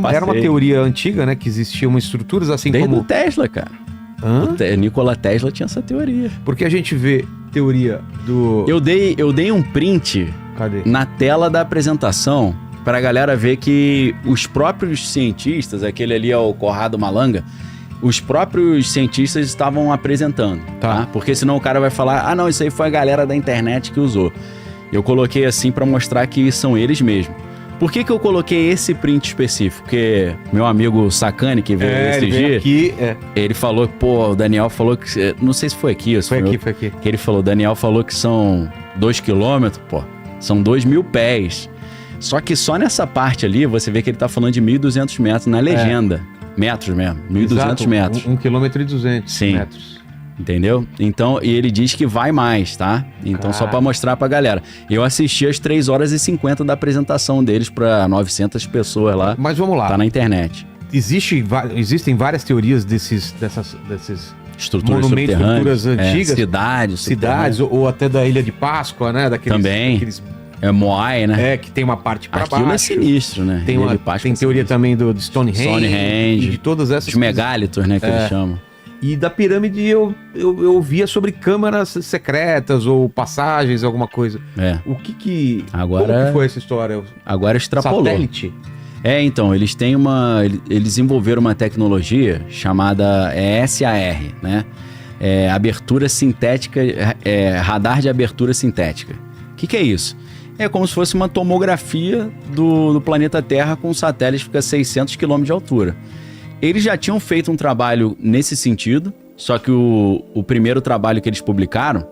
era uma teoria antiga, né? Que existiam estruturas assim Desde como... o Tesla, cara. Nikola Tesla tinha essa teoria. Porque a gente vê teoria do... Eu dei um print na tela da apresentação pra galera ver que os próprios cientistas, aquele ali é o Corrado Malanga, os próprios cientistas estavam apresentando, tá? Porque senão o cara vai falar, não, isso aí foi a galera da internet que usou. Eu coloquei assim pra mostrar que são eles mesmos. Por que eu coloquei esse print específico? Porque meu amigo Sacani, que veio esse dia, aqui, ele falou, pô, o Daniel falou que... Não sei se foi aqui. Foi aqui. Que ele falou, o Daniel falou que são 2 quilômetros, pô, são 2.000 pés. Só que só nessa parte ali, você vê que ele tá falando de 1.200 metros na legenda. Metros mesmo, 1.200 metros. 1,2 km. Sim. Metros. Entendeu? Então, e ele diz que vai mais, tá? Então, só pra mostrar pra galera. Eu assisti às 3 horas e 50 da apresentação deles pra 900 pessoas lá. Mas vamos lá. Tá na internet. Existem várias teorias desses Estruturas monumentos, estruturas antigas. Cidades. Ou até da Ilha de Páscoa, né? Também. É Moai, né? Que tem uma parte pra baixo. Aquilo é sinistro, né? Tem teoria também do Stonehenge. E de todas essas... Os megálitos, né? Que eles chamam. E da pirâmide eu ouvia sobre câmaras secretas ou passagens, alguma coisa. O que agora, como que foi essa história? Agora extrapolou. Satélite? Então, eles desenvolveram uma tecnologia chamada SAR, né? Abertura sintética, radar de abertura sintética. O que é isso? É como se fosse uma tomografia do planeta Terra com um satélite que fica a 600 km de altura. Eles já tinham feito um trabalho nesse sentido, só que o primeiro trabalho que eles publicaram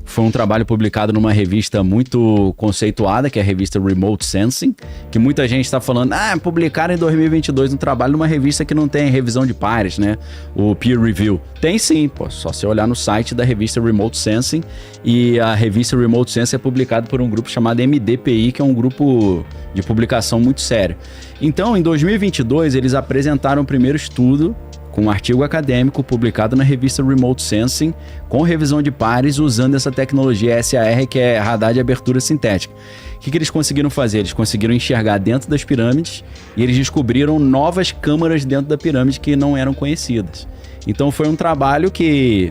foi um trabalho publicado numa revista muito conceituada, que é a revista Remote Sensing, que muita gente está falando, publicaram em 2022 um trabalho numa revista que não tem revisão de pares, né? O peer review. Tem sim, pô, só você olhar no site da revista Remote Sensing, e a revista Remote Sensing é publicada por um grupo chamado MDPI, que é um grupo de publicação muito sério. Então, em 2022, eles apresentaram o primeiro estudo com um artigo acadêmico publicado na revista Remote Sensing, com revisão de pares, usando essa tecnologia SAR, que é radar de abertura sintética. O que eles conseguiram fazer? Eles conseguiram enxergar dentro das pirâmides e eles descobriram novas câmaras dentro da pirâmide que não eram conhecidas. Então foi um trabalho que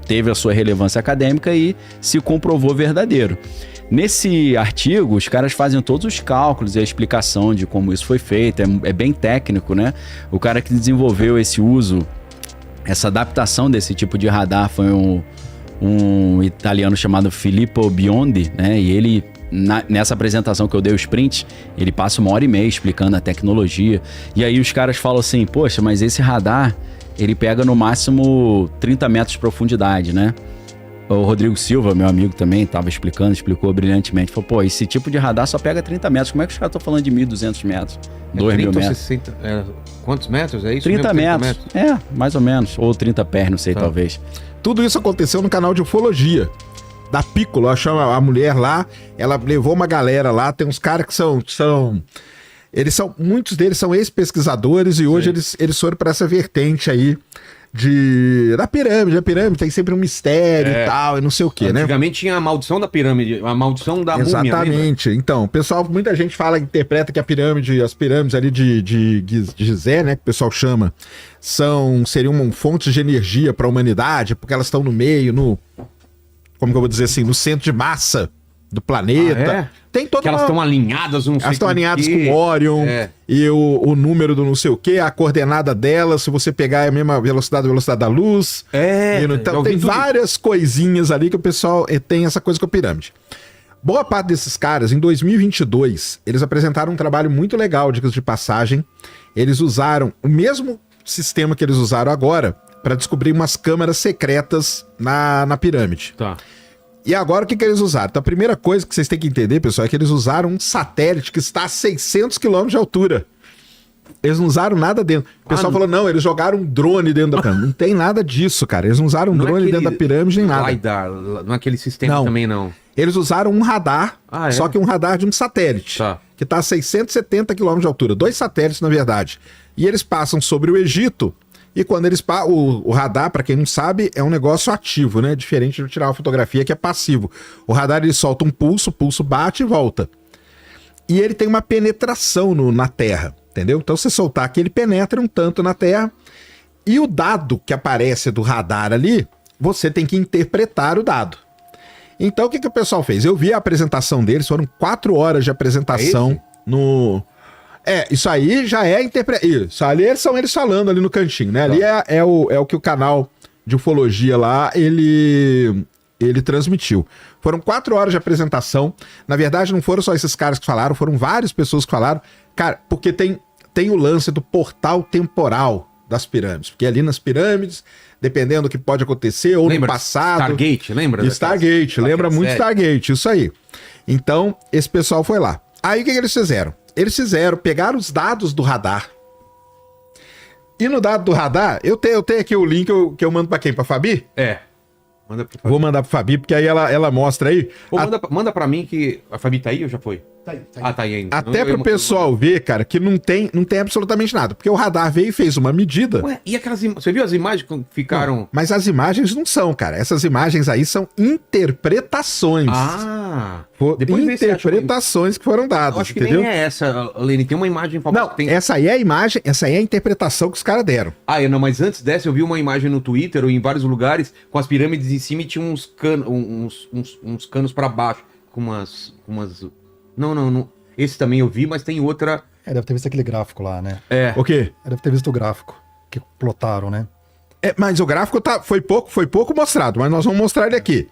teve a sua relevância acadêmica e se comprovou verdadeiro. Nesse artigo, os caras fazem todos os cálculos e a explicação de como isso foi feito, é bem técnico, né? O cara que desenvolveu esse uso, essa adaptação desse tipo de radar foi um italiano chamado Filippo Biondi, né? E ele, nessa apresentação que eu dei os prints, ele passa 1h30 explicando a tecnologia. E aí os caras falam assim, poxa, mas esse radar, ele pega no máximo 30 metros de profundidade, né? O Rodrigo Silva, meu amigo também, explicou brilhantemente. Falou, pô, esse tipo de radar só pega 30 metros. Como é que os caras estão falando de 1.200 metros? 2.000 metros? 60, quantos metros? É isso 30 mesmo? Metros. Mais ou menos. Ou 30 pés, não sei, talvez. Tudo isso aconteceu no canal de ufologia da Piccolo. A mulher lá, ela levou uma galera lá. Tem uns caras que são muitos deles são ex-pesquisadores e hoje eles foram para essa vertente aí da pirâmide. A pirâmide tem sempre um mistério e tal, e não sei o que, né? Antigamente tinha a maldição da pirâmide, a maldição da múmia. Exatamente. Então, pessoal, muita gente interpreta que as pirâmides ali de Gizé, né, que o pessoal chama, seriam fontes de energia para a humanidade, porque elas estão no meio, como que eu vou dizer assim, no centro de massa do planeta. Tem toda elas estão alinhadas, não sei. Elas estão alinhadas com Orion e o número do não sei o que, a coordenada delas, se você pegar é a mesma velocidade da luz. Então tem várias coisinhas ali que o pessoal tem essa coisa com a pirâmide. Boa parte desses caras, em 2022, eles apresentaram um trabalho muito legal, dicas de passagem. Eles usaram o mesmo sistema que eles usaram agora para descobrir umas câmaras secretas na pirâmide. Tá. E agora o que eles usaram? Então a primeira coisa que vocês têm que entender, pessoal, é que eles usaram um satélite que está a 600 km de altura. Eles não usaram nada dentro. O pessoal falou, não, eles jogaram um drone dentro da pirâmide. Não tem nada disso, cara. Eles não usaram um drone dentro da pirâmide nem nada. LiDAR, não é aquele sistema também, não. Eles usaram um radar, só que um radar de um satélite, que está a 670 km de altura. 2 satélites, na verdade. E eles passam sobre o Egito. E quando eles o radar, para quem não sabe, é um negócio ativo, né? Diferente de tirar uma fotografia que é passivo. O radar ele solta um pulso, o pulso bate e volta. E ele tem uma penetração na Terra. entendeu? Então, você soltar aqui, ele penetra um tanto na Terra. E o dado que aparece do radar ali, você tem que interpretar o dado. Então, o que o pessoal fez? Eu vi a apresentação deles, foram 4 horas de apresentação no... isso aí já é interpretação. Isso ali são eles falando ali no cantinho, né? Ali é o que o canal de ufologia lá, ele transmitiu. Foram 4 horas de apresentação. Na verdade, não foram só esses caras que falaram, foram várias pessoas que falaram. Cara, porque tem o lance do portal temporal das pirâmides. Porque ali nas pirâmides, dependendo do que pode acontecer, ou no passado... Stargate, lembra? Stargate, lembra muito Stargate, isso aí. Então, esse pessoal foi lá. Aí, o que eles fizeram? Eles pegaram os dados do radar. E no dado do radar, eu tenho aqui o link que eu mando pra quem? Pra Fabi? Manda pro Fabi. Vou mandar pra Fabi, porque aí ela mostra aí. Manda pra mim que... A Fabi tá aí ou já foi? Tá aí. Tá aí ainda. Até pro pessoal ver, cara, que não tem absolutamente nada. Porque o radar veio e fez uma medida. Ué, e aquelas Você viu as imagens que ficaram... Não, mas as imagens não são, cara. Essas imagens aí são interpretações. Interpretações que foram dadas, eu acho que entendeu? nem é essa, Lene. Tem uma imagem famosa. Não, essa aí é a imagem, essa aí é a interpretação que os caras deram. Não, mas antes dessa eu vi uma imagem no Twitter ou em vários lugares com as pirâmides em cima e tinha uns canos pra baixo com umas... Não. Esse também eu vi, mas tem outra... Deve ter visto aquele gráfico lá, né? O quê? Deve ter visto o gráfico que plotaram, né? Mas o gráfico foi pouco mostrado, mas nós vamos mostrar ele aqui.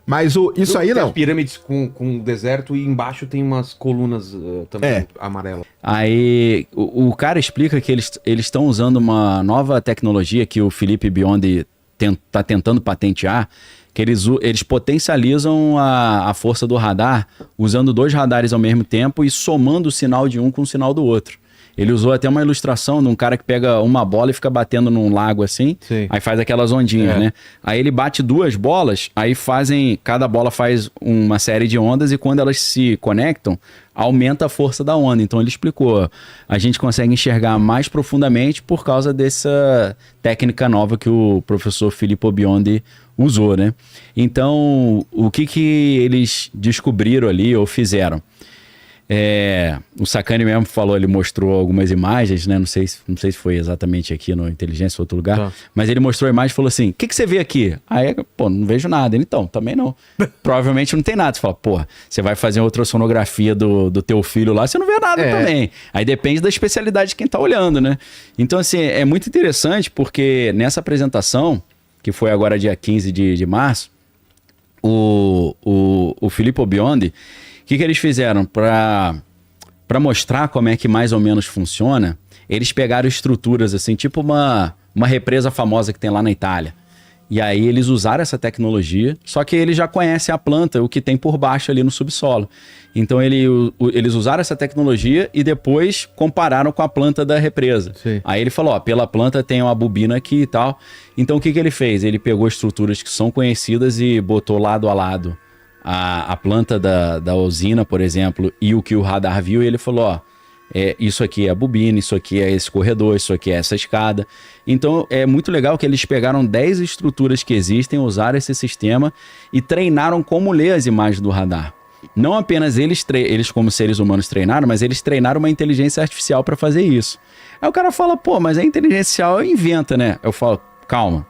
Mas isso aí não. As pirâmides com deserto e embaixo tem umas colunas também amarelas. Aí o cara explica que eles estão usando uma nova tecnologia que o Felipe Biondi tá tentando patentear, que eles potencializam a força do radar usando 2 radares ao mesmo tempo e somando o sinal de um com o sinal do outro. Ele usou até uma ilustração de um cara que pega uma bola e fica batendo num lago assim, aí faz aquelas ondinhas, né? Aí ele bate 2 bolas, aí cada bola faz uma série de ondas e quando elas se conectam, aumenta a força da onda. Então ele explicou, a gente consegue enxergar mais profundamente por causa dessa técnica nova que o professor Filippo Biondi usou, né? Então, o que eles descobriram ali ou fizeram? O Sacani mesmo falou, ele mostrou algumas imagens, né? Não sei se foi exatamente aqui no Inteligência ou outro lugar, mas ele mostrou a imagem e falou assim, o que você vê aqui? Aí, não vejo nada. Ele, então, também não. Provavelmente não tem nada. Você fala, você vai fazer outra sonografia do teu filho lá, você não vê nada também. Aí depende da especialidade de quem tá olhando, né? Então, assim, é muito interessante porque nessa apresentação, que foi agora dia 15 de março, o Filippo Biondi, o que eles fizeram? Para mostrar como é que mais ou menos funciona, eles pegaram estruturas assim, tipo uma represa famosa que tem lá na Itália. E aí eles usaram essa tecnologia, só que eles já conhecem a planta, o que tem por baixo ali no subsolo. Então eles usaram essa tecnologia e depois compararam com a planta da represa. Sim. Aí ele falou, pela planta tem uma bobina aqui e tal. Então o que ele fez? Ele pegou estruturas que são conhecidas e botou lado a lado a planta da usina, por exemplo, e o que o radar viu, e ele falou, isso aqui é a bobina, isso aqui é esse corredor, isso aqui é essa escada. Então é muito legal que eles pegaram 10 estruturas que existem, usaram esse sistema e treinaram como ler as imagens do radar. Não apenas eles como seres humanos treinaram, mas eles treinaram uma inteligência artificial para fazer isso. Aí o cara fala, mas a inteligência artificial inventa, né? Eu falo, calma.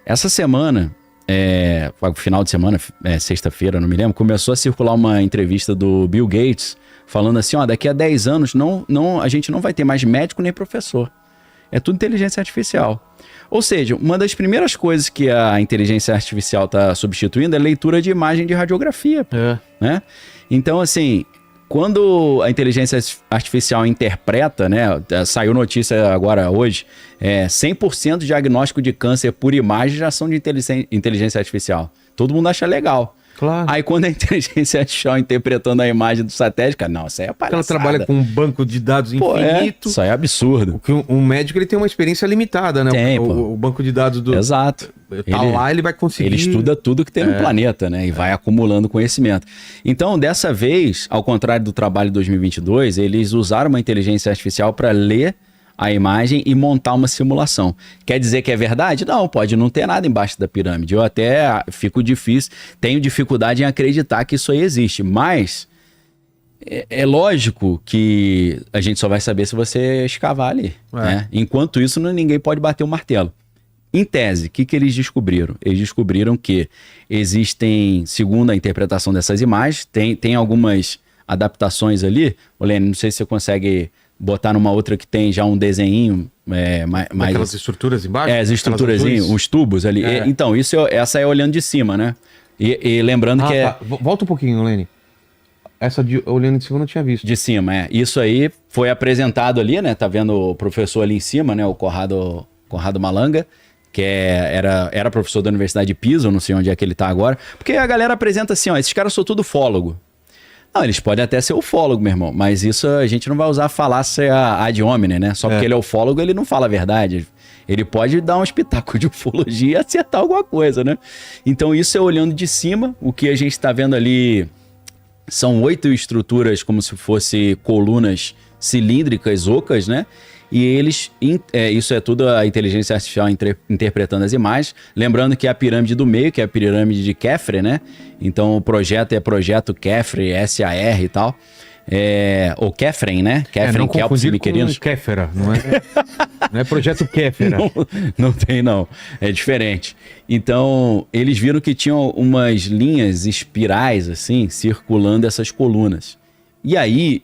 Essa semana... final de semana, sexta-feira, não me lembro, começou a circular uma entrevista do Bill Gates falando assim, daqui a 10 anos a gente não vai ter mais médico nem professor. É tudo inteligência artificial. Ou seja, uma das primeiras coisas que a inteligência artificial está substituindo é leitura de imagem de radiografia. Né? Então, assim, quando a inteligência artificial interpreta, né, saiu notícia agora hoje, 100% de diagnóstico de câncer por imagem já são de inteligência artificial. Todo mundo acha legal. Claro. Aí quando a inteligência artificial interpretando a imagem do satélite, cara, não, isso aí é palhaçada. Ela trabalha com um banco de dados infinito. Isso aí é absurdo. Um médico ele tem uma experiência limitada, né? Tem, o banco de dados do... Exato. Lá, ele vai conseguir... Ele estuda tudo que tem no planeta, né? E vai acumulando conhecimento. Então, dessa vez, ao contrário do trabalho de 2022, eles usaram uma inteligência artificial para ler a imagem e montar uma simulação. Quer dizer que é verdade? Não, pode não ter nada embaixo da pirâmide. Eu até tenho dificuldade em acreditar que isso aí existe, mas É lógico que a gente só vai saber se você escavar ali, né? Enquanto isso, ninguém pode bater o martelo. Em tese, o que eles descobriram? Eles descobriram que existem, segundo a interpretação dessas imagens, tem algumas adaptações ali. Olene, não sei se você consegue botar numa outra que tem já um desenho mais... Aquelas estruturas embaixo? As estruturazinhas, os tubos ali. Então, essa é olhando de cima, né? E lembrando que tá. Volta um pouquinho, Lene. Essa olhando de cima eu não tinha visto. De cima, Isso aí foi apresentado ali, né? Tá vendo o professor ali em cima, né? O Conrado Malanga, que era professor da Universidade de Pisa, eu não sei onde é que ele tá agora. Porque a galera apresenta assim, ó, esses caras são tudo ufólogo. Não, eles podem até ser ufólogo, meu irmão, mas isso a gente não vai usar falácia ad hominem, né? Só porque ele é ufólogo, ele não fala a verdade. Ele pode dar um espetáculo de ufologia e acertar alguma coisa, né? Então isso é olhando de cima, o que a gente tá vendo ali... São 8 estruturas como se fossem colunas cilíndricas ocas, né? E eles... isso é tudo a inteligência artificial interpretando as imagens. Lembrando que é a pirâmide do meio, que é a pirâmide de Khafre, né? Então o projeto é projeto Khafre, SAR e tal. Ou Khafre, né? Khafre, Kelps e Miquelinos. Kéfera, não é? Não é projeto Kéfera. Não tem, não. É diferente. Então, eles viram que tinham umas linhas espirais, assim, circulando essas colunas. E aí,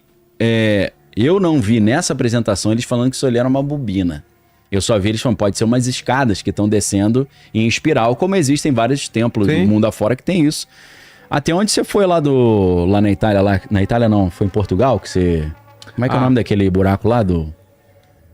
eu não vi nessa apresentação eles falando que isso ali era uma bobina. Eu só vi eles falando, pode ser umas escadas que estão descendo em espiral, como existem vários templos do mundo afora que tem isso. Até onde você foi lá na Itália? Na Itália não, foi em Portugal que você... Como é que é o nome daquele buraco lá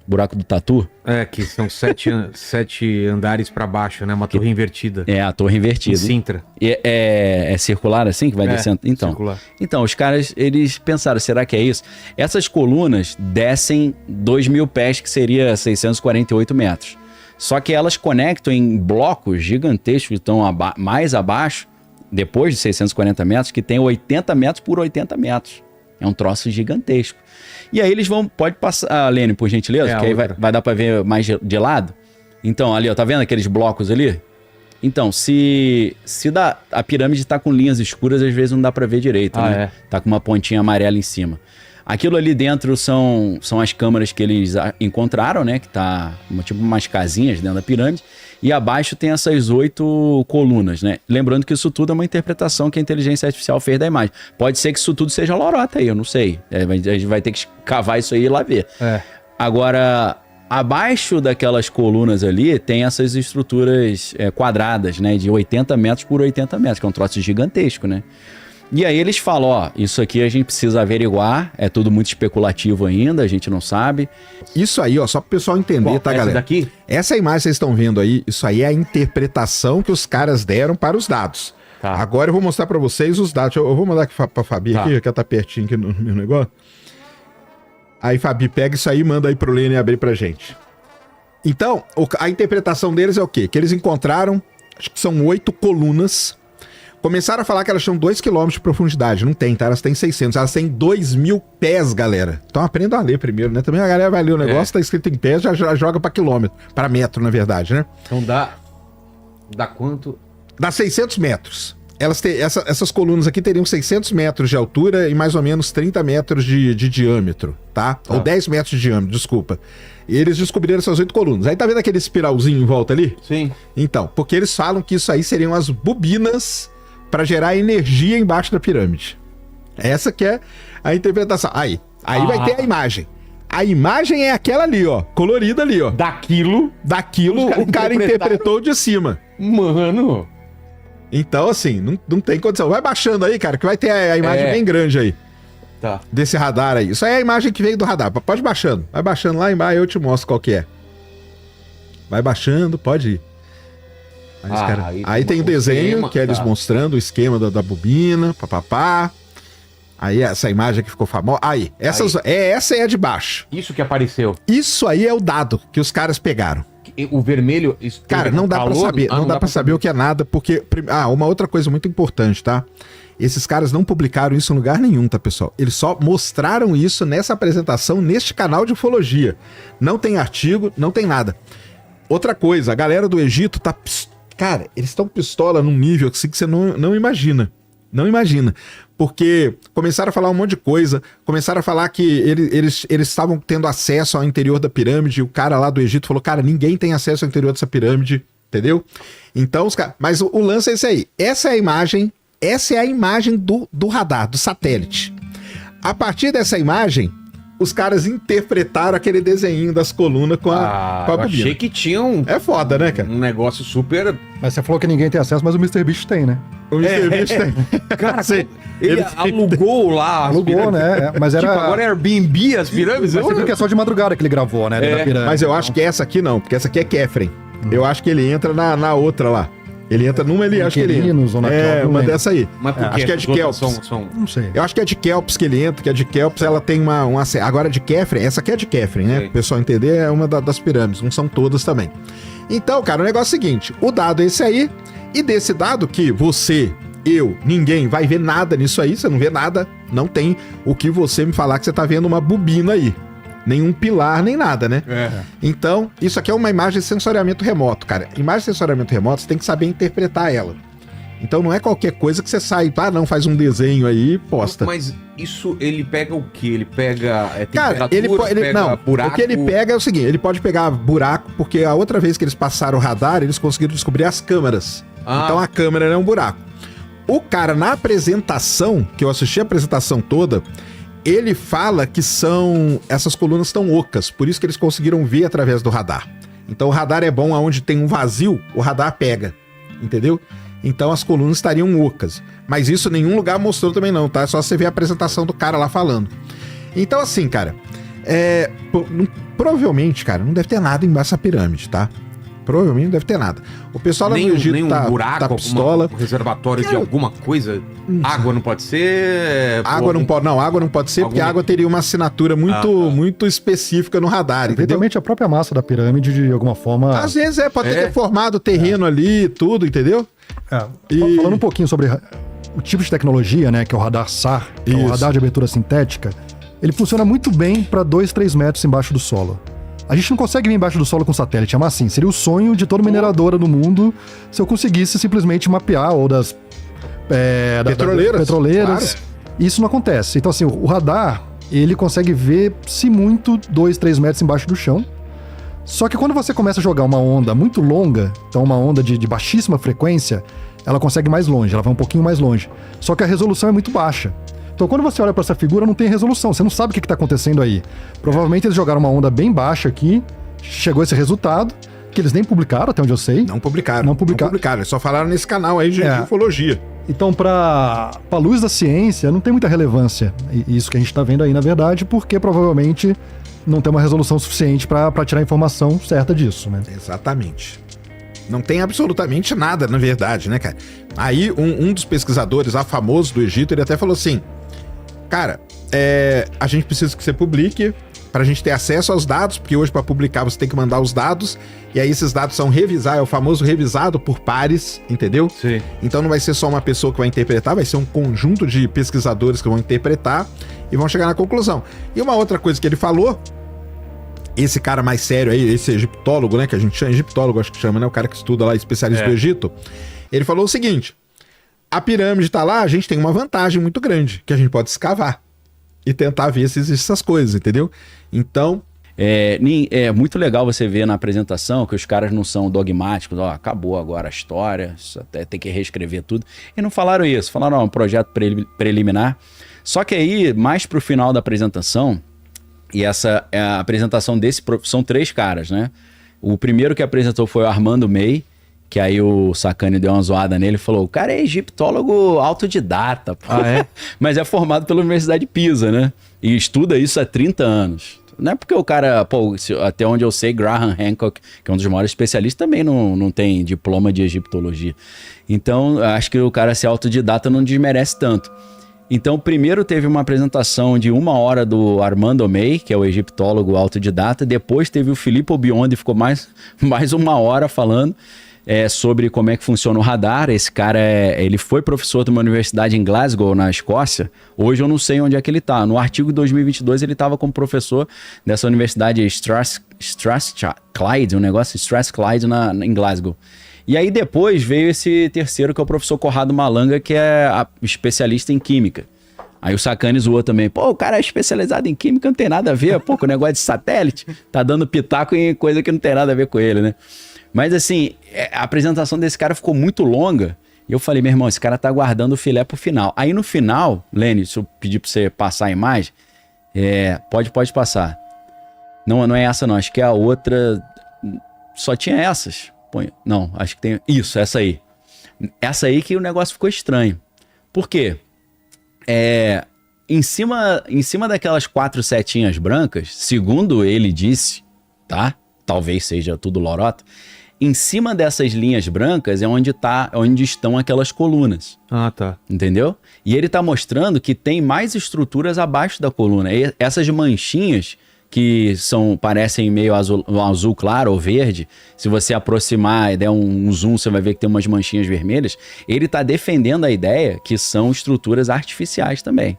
buraco do Tatu? Que são 7 andares pra baixo, né? Uma torre invertida. A torre invertida. Em Sintra. É circular assim que vai descendo? Circular. Então, os caras, eles pensaram, será que é isso? Essas colunas descem 2.000 pés, que seria 648 metros. Só que elas conectam em blocos gigantescos que estão mais abaixo, depois de 640 metros, que tem 80 metros por 80 metros. É um troço gigantesco. E aí eles vão... Pode passar, Lene, por gentileza, que aí vai dar para ver mais de lado. Então, ali, ó, tá vendo aqueles blocos ali? Então, se a pirâmide tá com linhas escuras, às vezes não dá para ver direito, né? Tá com uma pontinha amarela em cima. Aquilo ali dentro são as câmaras que eles encontraram, né? Que tá tipo umas casinhas dentro da pirâmide. E abaixo tem essas 8 colunas, né? Lembrando que isso tudo é uma interpretação que a inteligência artificial fez da imagem. Pode ser que isso tudo seja lorota aí, eu não sei. A gente vai ter que cavar isso aí e ir lá ver. Agora, abaixo daquelas colunas ali, tem essas estruturas quadradas, né? De 80 metros por 80 metros, que é um troço gigantesco, né? E aí eles falam, ó, isso aqui a gente precisa averiguar, é tudo muito especulativo ainda, a gente não sabe. Isso aí, ó, só pro pessoal entender, tá, galera? Daqui? Essa imagem que vocês estão vendo aí, isso aí é a interpretação que os caras deram para os dados. Tá. Agora eu vou mostrar para vocês os dados. Eu vou mandar aqui pra Fabi aqui, que ela tá pertinho aqui no meu negócio. Aí, Fabi, pega isso aí e manda aí pro Lene abrir pra gente. Então, a interpretação deles é o quê? Que eles encontraram, acho que são 8 colunas. Começaram a falar que elas tinham 2 km de profundidade. Não tem, tá? Elas têm 600. Elas têm 2.000 pés, galera. Então aprenda a ler primeiro, né? Também a galera vai ler o negócio, tá escrito em pés, já joga pra quilômetro. Pra metro, na verdade, né? Então dá quanto? Dá 600 metros. Elas têm, essas colunas aqui teriam 600 metros de altura e mais ou menos 30 metros de diâmetro, tá? Ou 10 metros de diâmetro, desculpa. E eles descobriram essas 8 colunas. Aí tá vendo aquele espiralzinho em volta ali? Sim. Então, porque eles falam que isso aí seriam as bobinas para gerar energia embaixo da pirâmide. Essa que é a interpretação. Aí vai ter a imagem. A imagem é aquela ali, ó, colorida ali, ó. Daquilo o cara interpretou de cima. Mano. Então, assim, não tem condição. Vai baixando aí, cara, que vai ter a imagem bem grande aí. Tá. Desse radar aí. Isso aí é a imagem que veio do radar. Pode baixando. Vai baixando lá embaixo, eu te mostro qual que é. Vai baixando, pode ir. Aí tem o desenho, esquema, que é eles mostrando o esquema da bobina, papapá. Aí essa imagem que ficou famosa. Essa é a de baixo. Isso que apareceu. Isso aí é o dado que os caras pegaram. O vermelho... Cara, não dá pra saber. Não dá pra saber o que é nada, porque... uma outra coisa muito importante, tá? Esses caras não publicaram isso em lugar nenhum, tá, pessoal? Eles só mostraram isso nessa apresentação, neste canal de ufologia. Não tem artigo, não tem nada. Outra coisa, a galera do Egito tá... Cara, eles estão pistola num nível assim que você não imagina. Não imagina. Porque começaram a falar um monte de coisa, começaram a falar que eles estavam tendo acesso ao interior da pirâmide, e o cara lá do Egito falou, cara, ninguém tem acesso ao interior dessa pirâmide, entendeu? Então, os caras... Mas o lance é esse aí. Essa é a imagem do radar, do satélite. A partir dessa imagem, os caras interpretaram aquele desenho das colunas com a bobina. Achei que tinha um... É foda, né, cara? Um negócio super... Mas você falou que ninguém tem acesso, mas o Mr. Beast tem, né? O Mr. Beast tem. Cara, Sim, ele alugou lá. Alugou, né? Mas era... Tipo, agora é Airbnb as pirâmides? Mas você viu que é só de madrugada que ele gravou, né? Da pirâmide. Mas eu acho que essa aqui não, porque essa aqui é Kefren. Eu acho que ele entra na outra lá. Ele entra numa, ele acho que ele entra. Uma dessa aí. Mas por quê? Acho que é de Kelps. Não sei. Eu acho que é de Kelps que ele entra, que a de Kelps ela tem uma... Agora de Kefren, essa aqui é de Kefren, né? Para o pessoal entender, é uma das pirâmides, não são todas também. Então, cara, o negócio é o seguinte, o dado é esse aí, e desse dado que você, eu, ninguém vai ver nada nisso aí, você não vê nada, não tem o que você me falar que você tá vendo uma bobina aí. Nenhum pilar, nem nada, né? Então, isso aqui é uma imagem de sensoriamento remoto, cara. Imagem de sensoriamento remoto, você tem que saber interpretar ela. Então não é qualquer coisa que você sai, não, faz um desenho aí e posta. Mas isso, ele pega o quê? Ele pega cara, buraco? O que ele pega é o seguinte, ele pode pegar buraco, porque a outra vez que eles passaram o radar, eles conseguiram descobrir as câmeras. Então a câmera é um buraco. O cara, na apresentação, que eu assisti a apresentação toda, ele fala que essas colunas estão ocas, por isso que eles conseguiram ver através do radar. Então o radar é bom aonde tem um vazio, o radar pega, entendeu? Então as colunas estariam ocas. Mas isso nenhum lugar mostrou também não, tá? É só você ver a apresentação do cara lá falando. Então assim, cara, provavelmente, cara, não deve ter nada embaixo dessa pirâmide, tá? Provavelmente não deve ter nada. O pessoal lá no Egito nem um buraco, tá pistola. Um reservatório de alguma coisa. Água não pode ser. Água não pode ser, porque a água teria uma assinatura muito específica no radar, entendeu? Eventualmente a própria massa da pirâmide, de alguma forma... Às vezes pode ter formado o terreno ali, tudo, entendeu? Falando um pouquinho sobre o tipo de tecnologia, né, que é o radar SAR, que é o radar de abertura sintética, ele funciona muito bem para 2, 3 metros embaixo do solo. A gente não consegue vir embaixo do solo com satélite, mas assim, seria o sonho de toda mineradora do mundo se eu conseguisse simplesmente mapear, ou das petroleiras. Claro. Isso não acontece. Então assim, o radar, ele consegue ver, se muito, 2, 3 metros embaixo do chão. Só que quando você começa a jogar uma onda muito longa, então uma onda de baixíssima frequência, ela consegue mais longe, ela vai um pouquinho mais longe. Só que a resolução é muito baixa. Então quando você olha para essa figura, não tem resolução, você não sabe o que está acontecendo aí. Provavelmente eles jogaram uma onda bem baixa aqui, chegou esse resultado, que eles nem publicaram, até onde eu sei. Não publicaram. Eles só falaram nesse canal aí de ufologia. Então, para a luz da ciência, não tem muita relevância isso que a gente está vendo aí, na verdade, porque provavelmente não tem uma resolução suficiente para tirar a informação certa disso, né? Exatamente. Não tem absolutamente nada, na verdade, né, cara? Aí, um dos pesquisadores lá famosos do Egito, ele até falou assim, cara, a gente precisa que você publique para a gente ter acesso aos dados, porque hoje para publicar você tem que mandar os dados, e aí esses dados são revisados, é o famoso revisado por pares, entendeu? Sim. Então não vai ser só uma pessoa que vai interpretar, vai ser um conjunto de pesquisadores que vão interpretar e vão chegar na conclusão. E uma outra coisa que ele falou, esse cara mais sério aí, esse egiptólogo, né, que a gente chama, egiptólogo acho que chama, né, o cara que estuda lá, especialista do Egito, ele falou o seguinte, a pirâmide tá lá, a gente tem uma vantagem muito grande, que a gente pode escavar e tentar ver se existem essas coisas, entendeu? Então... É muito legal você ver na apresentação que os caras não são dogmáticos, acabou agora a história, até tem que reescrever tudo. E não falaram isso, falaram um projeto preliminar. Só que aí, mais pro final da apresentação, e essa a apresentação são 3 caras, né? O primeiro que apresentou foi o Armando May, que aí o Sacani deu uma zoada nele e falou, o cara é egiptólogo autodidata, pô. Mas é formado pela Universidade de Pisa, né? E estuda isso há 30 anos. Não é porque o cara, até onde eu sei, Graham Hancock, que é um dos maiores especialistas, também não tem diploma de egiptologia. Então, acho que o cara ser autodidata não desmerece tanto. Então, primeiro teve uma apresentação de 1 hora do Armando May, que é o egiptólogo autodidata. Depois teve o Filippo Biondi, ficou mais 1 hora falando sobre como é que funciona o radar. Esse cara, ele foi professor de uma universidade em Glasgow, na Escócia. Hoje eu não sei onde é que ele está. No artigo de 2022 ele estava como professor dessa universidade Strathclyde, um negócio Strathclyde em Glasgow. E aí depois veio esse terceiro, que é o professor Corrado Malanga, que é especialista em química. Aí o Sacani zoou também. Pô, o cara é especializado em química, não tem nada a ver. Pô, com o negócio de satélite, tá dando pitaco em coisa que não tem nada a ver com ele, né? Mas assim, a apresentação desse cara ficou muito longa. E eu falei, meu irmão, esse cara tá guardando o filé pro final. Aí no final, Lene, se eu pedir pra você passar a imagem, pode passar. Não é essa não, acho que é a outra. Só tinha essas. Não, acho que tem... Isso, essa aí. Essa aí que o negócio ficou estranho. Por quê? Em cima daquelas 4 setinhas brancas, segundo ele disse, tá? Talvez seja tudo lorota. Em cima dessas linhas brancas é onde estão aquelas colunas. Ah, tá. Entendeu? E ele tá mostrando que tem mais estruturas abaixo da coluna. E essas manchinhas que parecem meio azul claro ou verde, se você aproximar e der um zoom, você vai ver que tem umas manchinhas vermelhas. Ele tá defendendo a ideia que são estruturas artificiais também.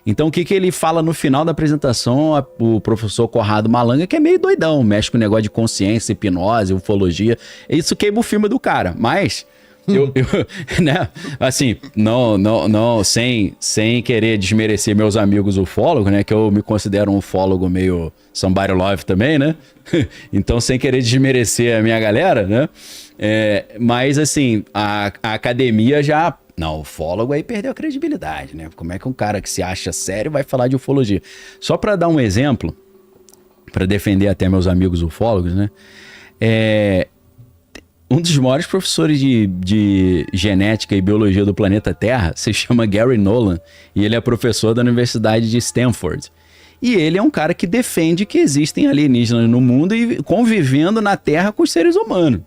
Então, o que ele fala no final da apresentação, o professor Corrado Malanga, que é meio doidão, mexe com o negócio de consciência, hipnose, ufologia. Isso queima o filme do cara, mas... né? Assim, não, sem querer desmerecer meus amigos ufólogos, né? Que eu me considero um ufólogo meio somebody love também, né? Então, sem querer desmerecer a minha galera, né? Mas, assim, a academia já... Não, o ufólogo aí perdeu a credibilidade, né? Como é que um cara que se acha sério vai falar de ufologia? Só para dar um exemplo, para defender até meus amigos ufólogos, né? Um dos maiores professores de genética e biologia do planeta Terra se chama Gary Nolan e ele é professor da Universidade de Stanford. E ele é um cara que defende que existem alienígenas no mundo e convivendo na Terra com os seres humanos.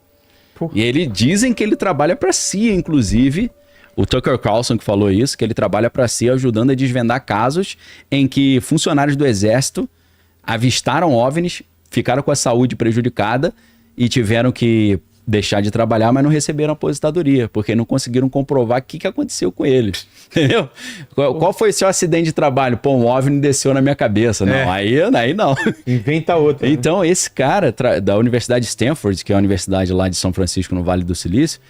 Porra. E ele dizem que ele trabalha para CIA, inclusive... O Tucker Carlson que falou isso, que ele trabalha para si ajudando a desvendar casos em que funcionários do exército avistaram OVNIs, ficaram com a saúde prejudicada e tiveram que deixar de trabalhar, mas não receberam aposentadoria, porque não conseguiram comprovar o que aconteceu com eles. Entendeu? Qual foi o seu acidente de trabalho? Pô, um OVNI desceu na minha cabeça. Não, aí não. Inventa outra. Então, esse cara da Universidade de Stanford, que é a universidade lá de São Francisco, no Vale do Silício,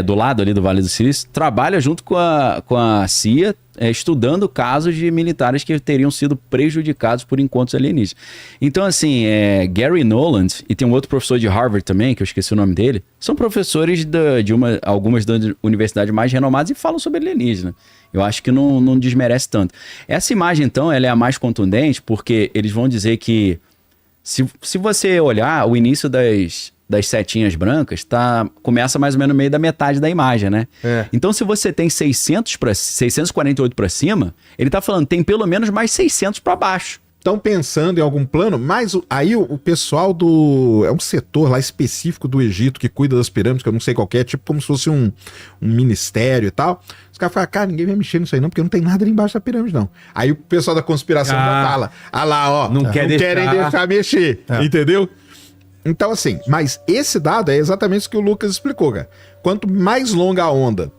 do lado ali do Vale do Silício, trabalha junto com a CIA, estudando casos de militares que teriam sido prejudicados por encontros alienígenas. Então, assim, Gary Nolan, e tem um outro professor de Harvard também, que eu esqueci o nome dele, são professores de algumas das universidades mais renomadas e falam sobre alienígena. Eu acho que não desmerece tanto. Essa imagem, então, ela é a mais contundente, porque eles vão dizer que, se você olhar o início das setinhas brancas, começa mais ou menos no meio da metade da imagem, né? Então, se você tem 648 para cima, ele tá falando tem pelo menos mais 600 para baixo. Estão pensando em algum plano, mas aí o pessoal é um setor lá específico do Egito que cuida das pirâmides, que eu não sei qual que é, tipo como se fosse um ministério e tal. Os caras falam, cara, ninguém vai mexer nisso aí não, porque não tem nada ali embaixo da pirâmide não. Aí o pessoal da conspiração já fala, lá, ó, não querem deixar mexer, entendeu? Então, assim, mas esse dado é exatamente isso que o Lucas explicou, cara. Quanto mais longa a onda,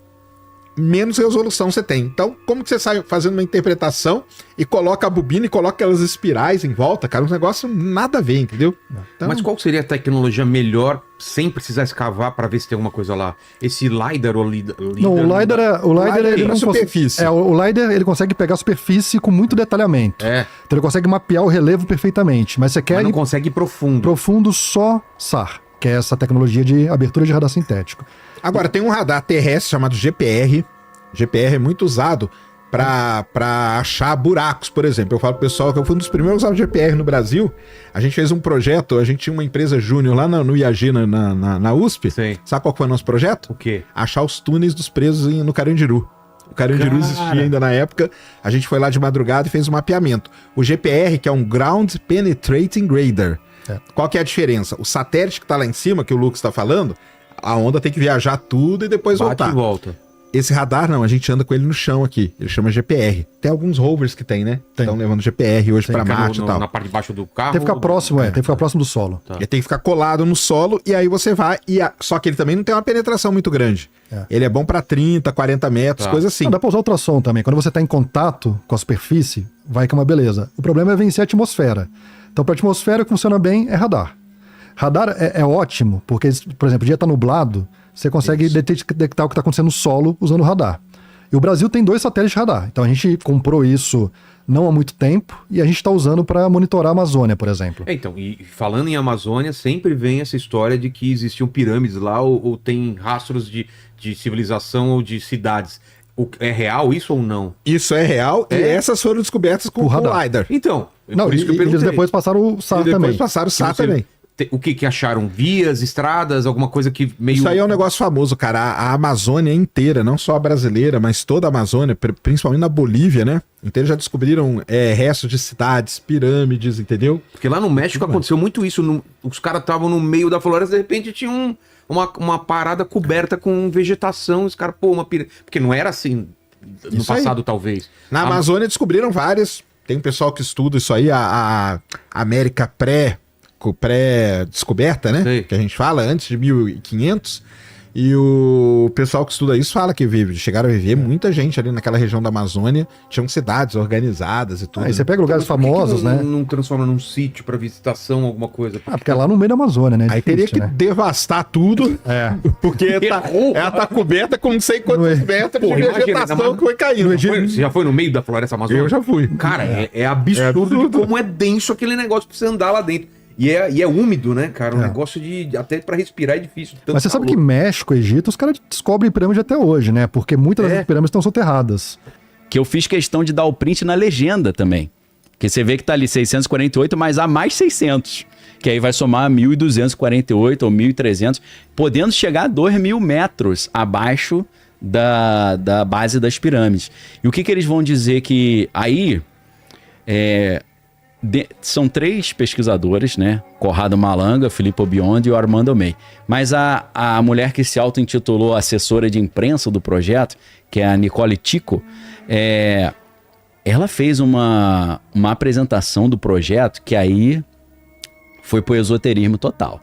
menos resolução você tem. Então, como que você sai fazendo uma interpretação e coloca a bobina e coloca aquelas espirais em volta, cara? Um negócio nada a ver, entendeu? Então... Mas qual seria a tecnologia melhor sem precisar escavar para ver se tem alguma coisa lá? Esse LiDAR ou LiDAR? Não, o LiDAR ele não superfície. O LiDAR ele consegue pegar a superfície com muito detalhamento. Então ele consegue mapear o relevo perfeitamente. Mas você quer... Mas não consegue ir profundo. Profundo só SAR, que é essa tecnologia de abertura de radar sintético. Agora, tem um radar terrestre chamado GPR. GPR é muito usado para achar buracos, por exemplo. Eu falo pro pessoal que eu fui um dos primeiros a usar o GPR no Brasil. A gente fez um projeto, a gente tinha uma empresa júnior lá no IAG, na USP. Sim. Sabe qual foi o nosso projeto? O quê? Achar os túneis dos presos no Carandiru. O Carandiru existia ainda na época. A gente foi lá de madrugada e fez um mapeamento. O GPR, que é um Ground Penetrating Radar. Qual que é a diferença? O satélite que tá lá em cima, que o Lucas tá falando, a onda tem que viajar tudo e depois voltar. Bate e volta. Esse radar não, a gente anda com ele no chão aqui. Ele chama GPR. Tem alguns rovers que tem, né? Estão levando GPR hoje pra Marte e tal. Na parte de baixo do carro? Tem que ficar próximo, tem que ficar próximo do solo. Ele tem que ficar colado no solo e aí você vai... Só que ele também não tem uma penetração muito grande. Ele é bom pra 30, 40 metros, coisa assim. Não, dá pra usar ultrassom também. Quando você tá em contato com a superfície, vai que é uma beleza. O problema é vencer a atmosfera. Então pra atmosfera que funciona bem é radar. Radar é ótimo, porque, por exemplo, o dia está nublado, você consegue detectar o que está acontecendo no solo usando o radar. E o Brasil tem 2 satélites de radar. Então a gente comprou isso não há muito tempo e a gente está usando para monitorar a Amazônia, por exemplo. Então, e falando em Amazônia, sempre vem essa história de que existiam pirâmides lá ou tem rastros de civilização ou de cidades. É real isso ou não? Isso é real e essas foram descobertas com o LiDAR. Então, não, por isso que eu perguntei. Eles depois passaram o SAR também. Depois passaram o SAR também. O que acharam? Vias, estradas, alguma coisa que meio... Isso aí é um negócio famoso, cara. A Amazônia inteira, não só a brasileira, mas toda a Amazônia, principalmente na Bolívia, né? Inteira já descobriram restos de cidades, pirâmides, entendeu? Porque lá no México aconteceu muito isso. Os caras estavam no meio da floresta, de repente tinha uma parada coberta com vegetação. Os caras, uma pirâmide... Porque não era assim no isso passado, aí. Talvez. Na Amazônia descobriram várias. Tem um pessoal que estuda isso aí, a América pré-descoberta, né? Sei. Que a gente fala, antes de 1500. E o pessoal que estuda isso fala que chegaram a viver muita gente ali naquela região da Amazônia. Tinham cidades organizadas e tudo. Aí você pega lugares famosos, né? né? Não transforma num sítio para visitação, alguma coisa. Porque é lá no meio da Amazônia, né? Aí teria que devastar tudo. Porque ela tá coberta com não sei quantos metros de vegetação que foi caindo. Você já foi no meio da floresta amazônica? Eu já fui. Cara, é absurdo de como é denso aquele negócio pra você andar lá dentro. E é úmido, né, cara? Um negócio até pra respirar é difícil. Mas você sabe que México, Egito, os caras descobrem pirâmide até hoje, né? Porque muitas das pirâmides estão soterradas. Que eu fiz questão de dar o print na legenda também. Que você vê que tá ali 648, mas há mais 600. Que aí vai somar 1.248 ou 1.300, podendo chegar a 2.000 metros abaixo da base das pirâmides. E o que eles vão dizer que aí... são 3 pesquisadores, né? Corrado Malanga, Filippo Biondi e o Armando May. Mas a mulher que se auto-intitulou assessora de imprensa do projeto, que é a Nicole Tico, ela fez uma apresentação do projeto que aí foi pro esoterismo total.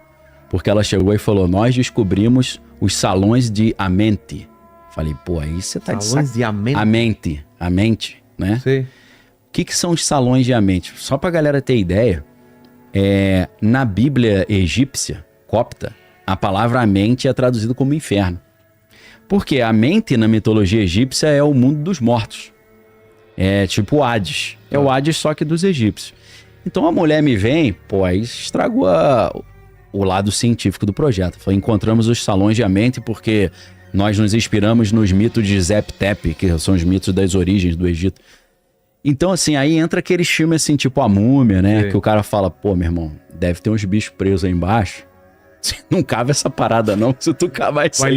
Porque ela chegou e falou, nós descobrimos os salões de Amenti. Falei, pô, aí você tá salões de Amenti? A mente, né? Sei. O que são os salões de Amenti? Só pra galera ter ideia, na Bíblia egípcia, copta, a palavra Amenti é traduzida como inferno. Porque Amenti, na mitologia egípcia, é o mundo dos mortos. É tipo o Hades. É o Hades só que dos egípcios. Então a mulher me vem, aí estragou o lado científico do projeto. Falei, encontramos os salões de Amenti porque nós nos inspiramos nos mitos de Zep-Tep, que são os mitos das origens do Egito. Então, assim, aí entra aquele filme, assim, tipo A Múmia, né? Sim. Que o cara fala, meu irmão, deve ter uns bichos presos aí embaixo. Não cabe essa parada, não. Se tu cavar isso vai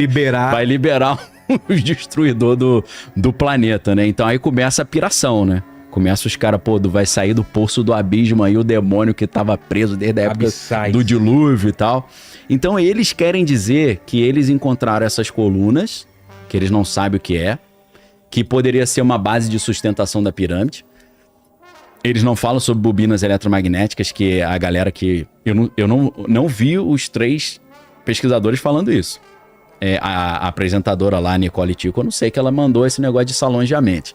liberar os destruidores do planeta, né? Então aí começa a piração, né? Começa os caras, vai sair do poço do abismo aí o demônio que tava preso desde a época do dilúvio e tal. Então eles querem dizer que eles encontraram essas colunas, que eles não sabem o que poderia ser uma base de sustentação da pirâmide. Eles não falam sobre bobinas eletromagnéticas, que a galera que... Eu não vi os 3 pesquisadores falando isso. A apresentadora lá, Nicole Tico, eu não sei que ela mandou esse negócio de salões de Amenti.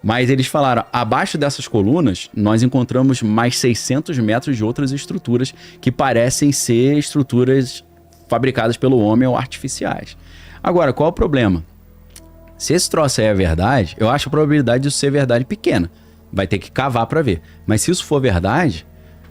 Mas eles falaram, abaixo dessas colunas, nós encontramos mais 600 metros de outras estruturas que parecem ser estruturas fabricadas pelo homem ou artificiais. Agora, qual é o problema? Se esse troço aí é verdade, eu acho a probabilidade disso ser verdade pequena. Vai ter que cavar pra ver. Mas se isso for verdade,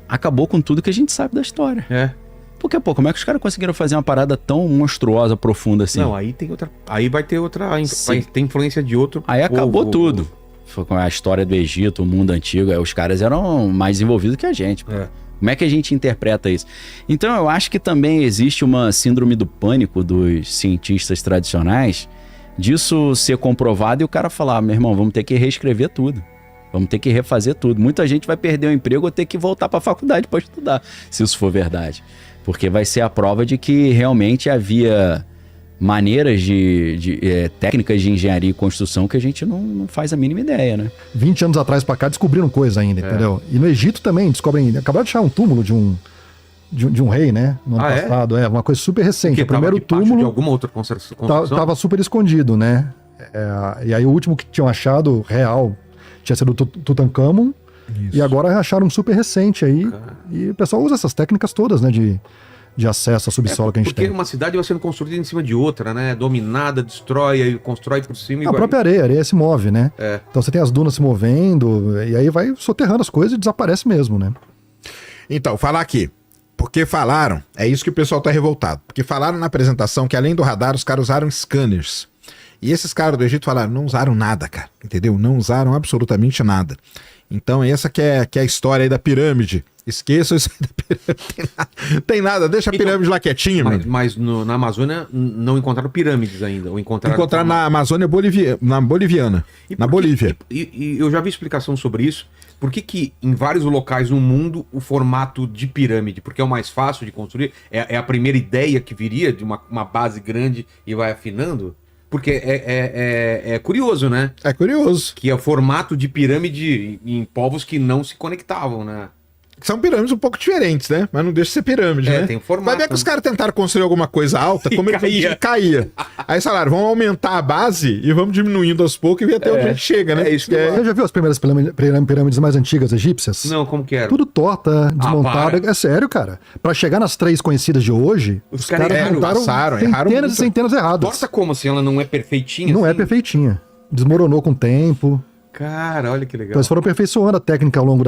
acabou com tudo que a gente sabe da história. Porque, como é que os caras conseguiram fazer uma parada tão monstruosa, profunda assim? Não, aí tem outra... Aí vai ter outra... Vai ter influência de outro aí povo, acabou tudo. Foi com a história do Egito, o mundo antigo. Os caras eram mais envolvidos que a gente. Como é que a gente interpreta isso? Então, eu acho que também existe uma síndrome do pânico dos cientistas tradicionais, disso ser comprovado e o cara falar, meu irmão, vamos ter que reescrever tudo. Vamos ter que refazer tudo. Muita gente vai perder o emprego ou ter que voltar para a faculdade para estudar, se isso for verdade. Porque vai ser a prova de que realmente havia maneiras técnicas de engenharia e construção que a gente não faz a mínima ideia, né? 20 anos atrás para cá descobriram coisa ainda, entendeu? E no Egito também descobrem... Acabaram de achar um túmulo de um rei, né? No ano passado. Uma coisa super recente. O primeiro túmulo de alguma outra construção? Tava super escondido, né? E aí o último que tinham achado real tinha sido o Tutankhamon. E agora acharam um super recente aí. E o pessoal usa essas técnicas todas, né? de acesso ao subsolo que a gente tem. Porque uma cidade vai sendo construída em cima de outra, né? Dominada, destrói, aí constrói por cima. A própria areia, a areia se move, né? Então você tem as dunas se movendo, e aí vai soterrando as coisas e desaparece mesmo, né? Então, falar aqui. Porque falaram, é isso que o pessoal tá revoltado. Porque falaram na apresentação que além do radar, os caras usaram scanners. E esses caras do Egito falaram, não usaram nada, cara. Entendeu? Não usaram absolutamente nada. Então essa que é a história aí da pirâmide. Esqueçam isso aí da pirâmide. Tem nada, deixa a pirâmide lá quietinha. Mas na Amazônia não encontraram pirâmides ainda. Ou encontraram na Amazônia boliviana. Na Bolívia. E eu já vi explicação sobre isso. Por que em vários locais no mundo o formato de pirâmide? Porque é o mais fácil de construir? É a primeira ideia que viria de uma base grande e vai afinando? Porque é curioso, né? É curioso. Que é o formato de pirâmide em povos que não se conectavam, né? São pirâmides um pouco diferentes, né? Mas não deixa de ser pirâmide, né? Tem formato. Vai ver que os caras tentaram construir alguma coisa alta, como ele caía. Aí falaram, vamos aumentar a base e vamos diminuindo aos poucos e ver até onde a gente chega, né? Você já viu as primeiras pirâmides mais antigas egípcias? Não, como que era? Tudo torta, desmontada. É sério, cara. Pra chegar nas 3 conhecidas de hoje, os caras montaram centenas e centenas erradas. Torta como assim? Ela não é perfeitinha? Não assim? é perfeitinha. Desmoronou com o tempo. Cara, olha que legal. Então eles foram aperfeiçoando a técnica ao longo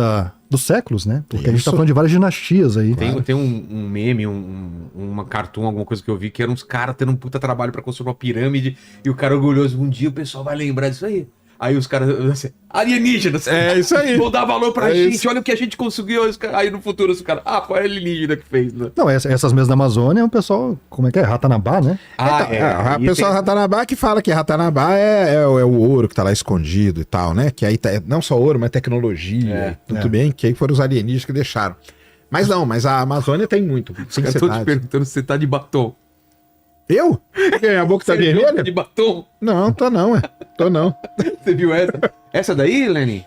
dos séculos, né? Porque a gente tá falando de várias dinastias aí. Tem um meme, uma cartoon, alguma coisa que eu vi, que eram uns caras tendo um puta trabalho pra construir uma pirâmide e o cara orgulhoso, um dia o pessoal vai lembrar disso aí. Aí os caras, assim, alienígenas. É isso aí. Vão dar valor pra gente, isso. Olha o que a gente conseguiu. Aí no futuro os caras, foi alienígena que fez, né? Não, essas mesas da Amazônia, o pessoal, como é que é? Ratanabá, né? A pessoa Ratanabá que fala que Ratanabá é o ouro que tá lá escondido e tal, né? Que aí não só ouro, mas tecnologia, tudo bem, que aí foram os alienígenas que deixaram. Mas não, mas a Amazônia tem muito. Eu tô te perguntando se você tá de batom. Eu? A boca tá vermelha? De batom? Não, tô não. Você viu essa? Essa daí, Lenny?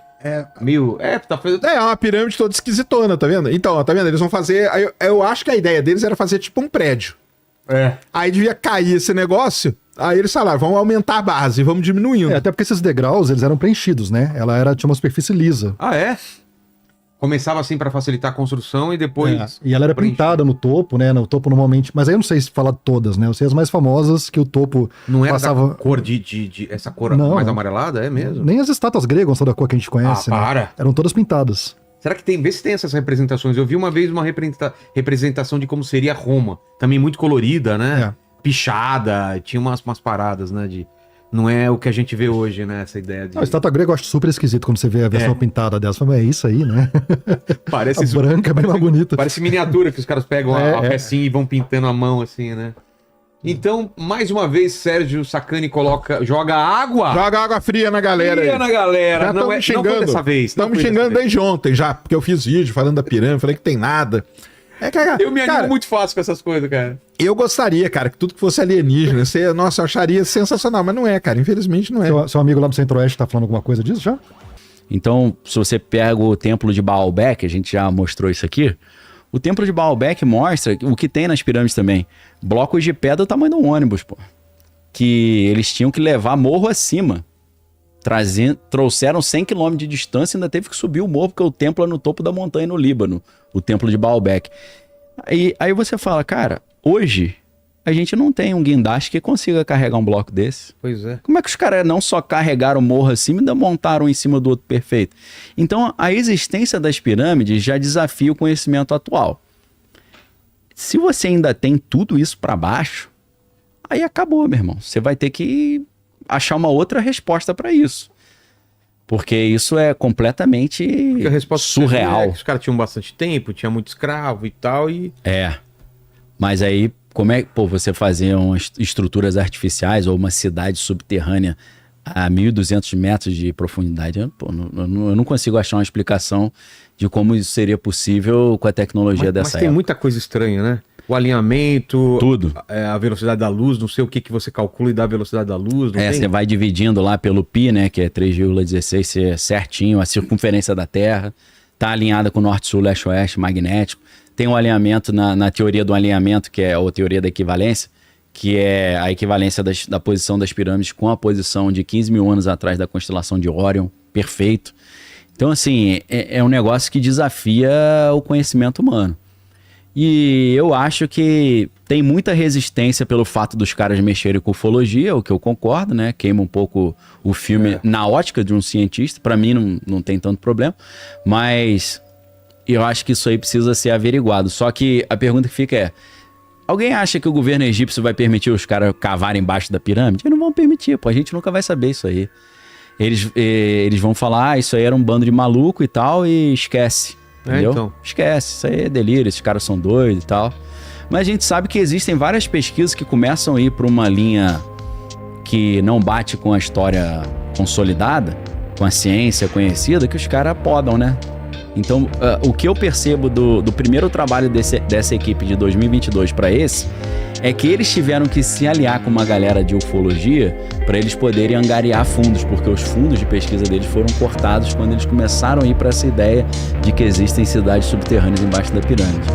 Tá fazendo... É uma pirâmide toda esquisitona, tá vendo? Então, tá vendo? Eles vão fazer... Eu acho que a ideia deles era fazer tipo um prédio. Aí devia cair esse negócio... Aí eles falaram, vamos aumentar a base, vamos diminuindo. Até porque esses degraus, eles eram preenchidos, né? Tinha uma superfície lisa. Começava assim pra facilitar a construção e depois... E ela era pintada no topo, né? No topo normalmente... Mas aí eu não sei se falar todas, né? Eu sei as mais famosas que o topo não era passava... da cor essa cor mais amarelada, é mesmo? Nem as estátuas gregas são da cor que a gente conhece, né? Para! Eram todas pintadas. Será que vê se tem essas representações? Eu vi uma vez uma representação de como seria Roma. Também muito colorida, né? Pichada, tinha umas paradas, né? Não é o que a gente vê hoje, né? Essa ideia de... A estátua grega eu acho super esquisito quando você vê a versão pintada dela. Você fala, é isso aí, né? Parece a branca é bem mais bonita. Parece miniatura, que os caras pegam a pecinha e vão pintando a mão, assim, né? Então, mais uma vez, Sérgio Sacani joga água. Joga água fria na galera. Já estão me xingando. Não foi dessa vez. Estão me xingando desde ontem já, porque eu fiz vídeo falando da pirâmide, falei que tem nada. Eu me animo muito fácil com essas coisas, cara. Eu gostaria, cara, que tudo que fosse alienígena, nossa, eu acharia sensacional, mas não é, cara, infelizmente não é. Seu amigo lá do Centro-Oeste tá falando alguma coisa disso já? Então, se você pega o templo de Baalbek, a gente já mostrou isso aqui, o templo de Baalbek mostra o que tem nas pirâmides também, blocos de pedra do tamanho de um ônibus, pô, que eles tinham que levar morro acima. Trouxeram 100 km de distância e ainda teve que subir o morro, porque o templo é no topo da montanha no Líbano, o templo de Baalbek. Aí você fala, cara, hoje a gente não tem um guindaste que consiga carregar um bloco desse. Pois é. Como é que os caras não só carregaram o morro acima e ainda montaram um em cima do outro perfeito? Então a existência das pirâmides já desafia o conhecimento atual. Se você ainda tem tudo isso para baixo, aí acabou, meu irmão. Você vai ter que achar uma outra resposta para isso. Porque isso é completamente surreal. É que os caras tinham bastante tempo, tinha muito escravo e tal, Mas aí, como é que você fazer umas estruturas artificiais ou uma cidade subterrânea a 1.200 metros de profundidade? Eu não consigo achar uma explicação de como isso seria possível com a tecnologia dessa época. Mas tem muita coisa estranha, né? O alinhamento, tudo. A velocidade da luz, não sei o que você calcula e dá a velocidade da luz. Você vai dividindo lá pelo π, né, que é 3,16, ser certinho, a circunferência da Terra, tá alinhada com o norte, sul, leste, oeste, magnético. Tem um alinhamento na teoria do alinhamento, que é a teoria da equivalência, que é a equivalência da posição das pirâmides com a posição de 15 mil anos atrás da constelação de Órion, perfeito. Então, assim, é um negócio que desafia o conhecimento humano. E eu acho que tem muita resistência pelo fato dos caras mexerem com ufologia, o que eu concordo, né? Queima um pouco o filme na ótica de um cientista. Pra mim não tem tanto problema. Mas eu acho que isso aí precisa ser averiguado. Só que a pergunta que fica é... Alguém acha que o governo egípcio vai permitir os caras cavarem embaixo da pirâmide? Eles não vão permitir, pô. A gente nunca vai saber isso aí. Eles vão falar, isso aí era um bando de maluco e tal, e esquece. Entendeu? Então. Esquece, isso aí é delírio, esses caras são doidos e tal. Mas a gente sabe que existem várias pesquisas que começam a ir para uma linha que não bate com a história consolidada, com a ciência conhecida, que os caras podam, né? Então, o que eu percebo do primeiro trabalho dessa equipe de 2022 para esse, é que eles tiveram que se aliar com uma galera de ufologia para eles poderem angariar fundos, porque os fundos de pesquisa deles foram cortados quando eles começaram a ir para essa ideia de que existem cidades subterrâneas embaixo da pirâmide.